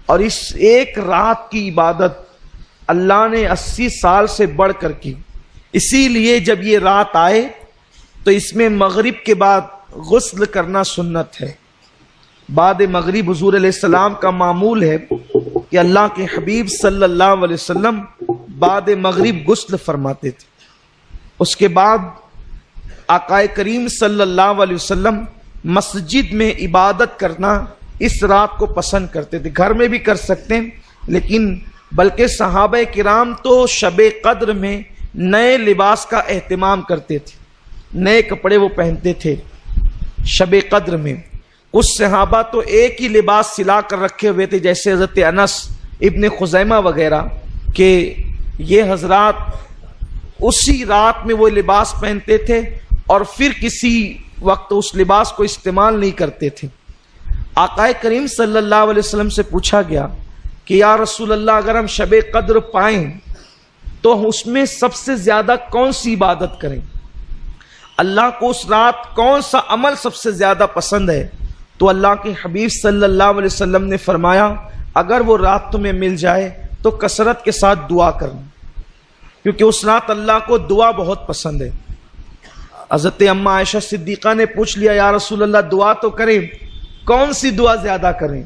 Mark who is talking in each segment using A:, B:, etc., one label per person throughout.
A: اور اس ایک رات کی عبادت اللہ نے 80 سال سے بڑھ کر کی. اسی لیے جب یہ رات آئے تو اس میں مغرب کے بعد غسل کرنا سنت ہے. بعد مغرب حضور علیہ السلام کا معمول ہے کہ اللہ کے حبیب صلی اللہ علیہ وسلم بعد مغرب غسل فرماتے تھے. اس کے بعد آقا کریم صلی اللہ علیہ وسلم مسجد میں عبادت کرنا اس رات کو پسند کرتے تھے. گھر میں بھی کر سکتے ہیں، لیکن بلکہ صحابہ کرام تو شب قدر میں نئے لباس کا اہتمام کرتے تھے، نئے کپڑے وہ پہنتے تھے شب قدر میں. کچھ صحابہ تو ایک ہی لباس سلا کر رکھے ہوئے تھے، جیسے حضرت انس ابن خزیمہ وغیرہ، کہ یہ حضرات اسی رات میں وہ لباس پہنتے تھے اور پھر کسی وقت اس لباس کو استعمال نہیں کرتے تھے. آقا کریم صلی اللہ علیہ وسلم سے پوچھا گیا کہ یا رسول اللہ، اگر ہم شب قدر پائیں تو اس میں سب سے زیادہ کون سی عبادت کریں؟ اللہ کو اس رات کون سا عمل سب سے زیادہ پسند ہے؟ تو اللہ کے حبیب صلی اللہ علیہ وسلم نے فرمایا، اگر وہ رات تمہیں مل جائے تو کثرت کے ساتھ دعا کرنا، کیونکہ اس رات اللہ کو دعا بہت پسند ہے. حضرت اماں عائشہ صدیقہ نے پوچھ لیا، یا رسول اللہ دعا تو کریں، کون سی دعا زیادہ کریں،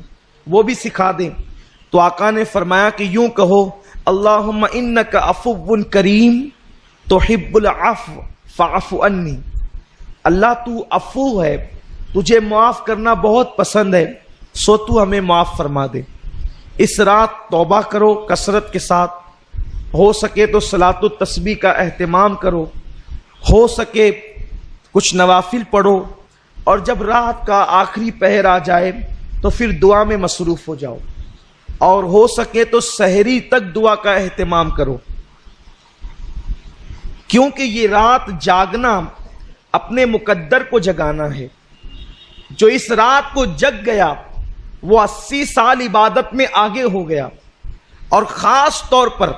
A: وہ بھی سکھا دیں. تو آقا نے فرمایا کہ یوں کہو، اللہم انک عفو کریم تحب العفو فاعف عنی. اللہ تو عفو ہے، تجھے معاف کرنا بہت پسند ہے، سو تو ہمیں معاف فرما دے. اس رات توبہ کرو کثرت کے ساتھ، ہو سکے تو صلاۃ التسبیح کا اہتمام کرو، ہو سکے کچھ نوافل پڑھو، اور جب رات کا آخری پہر آ جائے تو پھر دعا میں مصروف ہو جاؤ، اور ہو سکے تو سحری تک دعا کا اہتمام کرو. کیونکہ یہ رات جاگنا اپنے مقدر کو جگانا ہے. جو اس رات کو جگ گیا وہ 80 سال عبادت میں آگے ہو گیا. اور خاص طور پر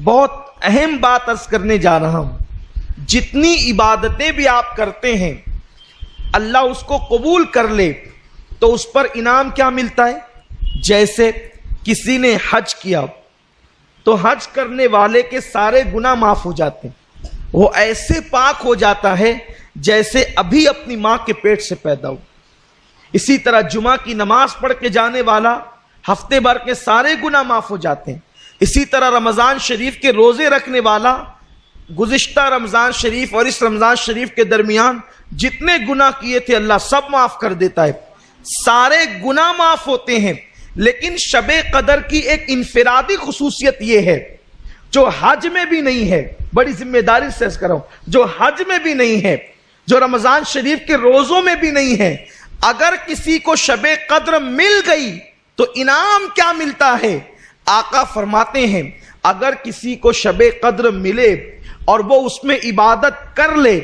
A: بہت اہم بات عرض کرنے جا رہا ہوں، جتنی عبادتیں بھی آپ کرتے ہیں اللہ اس کو قبول کر لے تو اس پر انعام کیا ملتا ہے؟ جیسے کسی نے حج کیا تو حج کرنے والے کے سارے گناہ معاف ہو جاتے ہیں، وہ ایسے پاک ہو جاتا ہے جیسے ابھی اپنی ماں کے پیٹ سے پیدا ہو. اسی طرح جمعہ کی نماز پڑھ کے جانے والا ہفتے بھر کے سارے گناہ معاف ہو جاتے ہیں. اسی طرح رمضان شریف کے روزے رکھنے والا گزشتہ رمضان شریف اور اس رمضان شریف کے درمیان جتنے گناہ کیے تھے اللہ سب معاف کر دیتا ہے، سارے گناہ معاف ہوتے ہیں. لیکن شب قدر کی ایک انفرادی خصوصیت یہ ہے جو حج میں بھی نہیں ہے، بڑی ذمہ داری سے کر رہا ہوں، جو حج میں بھی نہیں ہے، جو رمضان شریف کے روزوں میں بھی نہیں ہے. اگر کسی کو شب قدر مل گئی تو انعام کیا ملتا ہے؟ آقا فرماتے ہیں اگر کسی کو شب قدر ملے اور وہ اس میں عبادت کر لے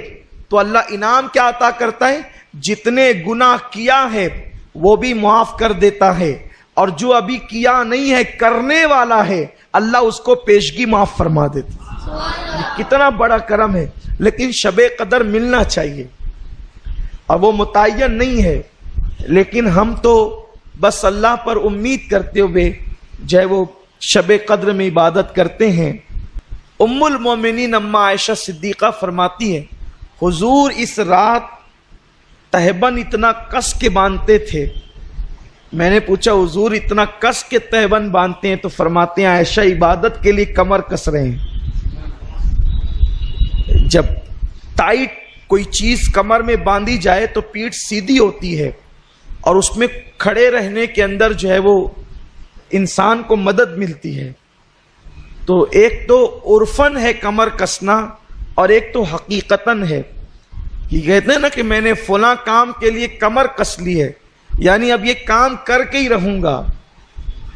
A: تو اللہ انعام کیا عطا کرتا ہے؟ جتنے گناہ کیا ہے وہ بھی معاف کر دیتا ہے، اور جو ابھی کیا نہیں ہے کرنے والا ہے اللہ اس کو پیشگی معاف فرما دیتا ہے. کتنا بڑا کرم ہے. لیکن شب قدر ملنا چاہیے، اور وہ متعین نہیں ہے، لیکن ہم تو بس اللہ پر امید کرتے ہوئے جو ہے وہ شب قدر میں عبادت کرتے ہیں. ام المومنین اماں عائشہ صدیقہ فرماتی ہے حضور اس رات تہبند اتنا کس کے باندھتے تھے. میں نے پوچھا حضور اتنا کس کے تہبند باندھتے ہیں؟ تو فرماتے ہیں عائشہ عبادت کے لیے کمر کس رہے ہیں. جب ٹائٹ کوئی چیز کمر میں باندھی جائے تو پیٹھ سیدھی ہوتی ہے، اور اس میں کھڑے رہنے کے اندر جو ہے وہ انسان کو مدد ملتی ہے. تو ایک تو عرفن ہے کمر کسنا، اور ایک تو حقیقتاً ہے. یہ کہتے ہیں نا کہ میں نے فلاں کام کے لیے کمر کس لی ہے، یعنی اب یہ کام کر کے ہی رہوں گا.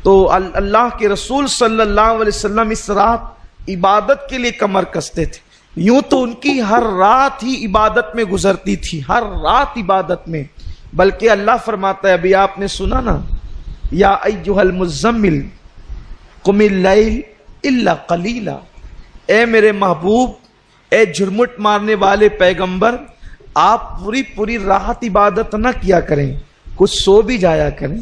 A: تو اللہ کے رسول صلی اللہ علیہ وسلم اس رات عبادت کے لیے کمر کستے تھے. یوں تو ان کی ہر رات ہی عبادت میں گزرتی تھی، ہر رات عبادت میں. بلکہ اللہ فرماتا ہے، ابھی آپ نے سنا نا، یا ایھا المزمل قم اللیل الا قلیلا، اے میرے محبوب، اے جھرمٹ مارنے والے پیغمبر، آپ پوری رات عبادت نہ کیا کریں، کچھ سو بھی جایا کریں.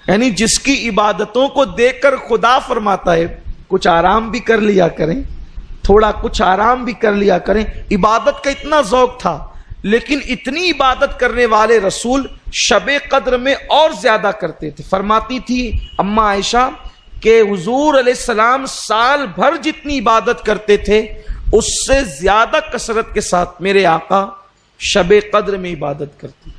A: یعنی جس کی عبادتوں کو دیکھ کر خدا فرماتا ہے کچھ آرام بھی کر لیا کریں، تھوڑا کچھ آرام بھی کر لیا کریں۔ عبادت کا اتنا ذوق تھا، لیکن اتنی عبادت کرنے والے رسول شب قدر میں اور زیادہ کرتے تھے۔ فرماتی تھی اماں عائشہ کہ حضور علیہ السلام سال بھر جتنی عبادت کرتے تھے اس سے زیادہ کثرت کے ساتھ میرے آقا شب قدر میں عبادت کرتے۔